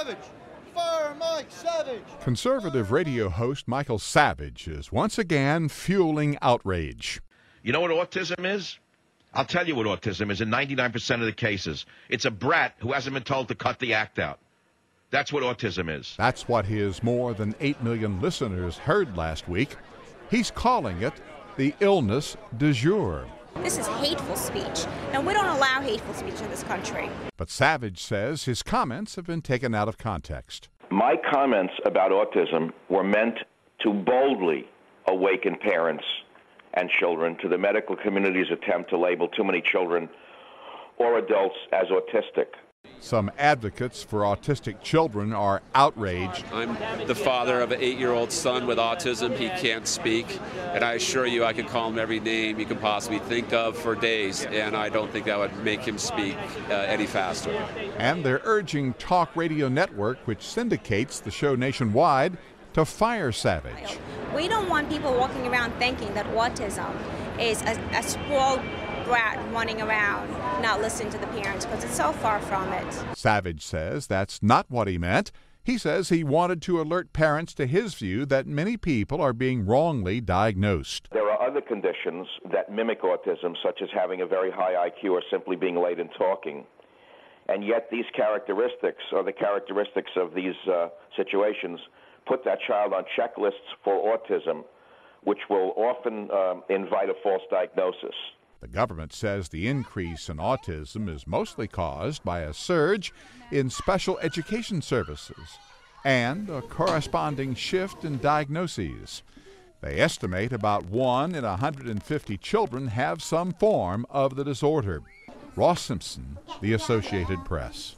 Savage! Fire Mike Savage! Conservative radio host Michael Savage is once again fueling outrage. You know what autism is? I'll tell you what autism is in 99% of the cases. It's a brat who hasn't been told to cut the act out. That's what autism is. That's what his more than 8 million listeners heard last week. He's calling it the illness du jour. This is hateful speech. Now, we don't allow hateful speech in this country. But Savage says his comments have been taken out of context. My comments about autism were meant to boldly awaken parents and children to the medical community's attempt to label too many children or adults as autistic. Some advocates for autistic children are outraged. I'm the father of an 8-year-old son with autism. He can't speak, and I assure you I could call him every name you can possibly think of for days, and I don't think that would make him speak any faster. And they're urging Talk Radio Network, which syndicates the show nationwide, to fire Savage. We don't want people walking around thinking that autism is a spoiled brat running around, not listening to the parents, because it's so far from it. Savage says that's not what he meant. He says he wanted to alert parents to his view that many people are being wrongly diagnosed. There are other conditions that mimic autism, such as having a very high IQ or simply being late in talking. And yet these characteristics, or the characteristics of these situations, put that child on checklists for autism, which will often invite a false diagnosis. The government says the increase in autism is mostly caused by a surge in special education services and a corresponding shift in diagnoses. They estimate about 1 in 150 children have some form of the disorder. Ross Simpson, The Associated Press.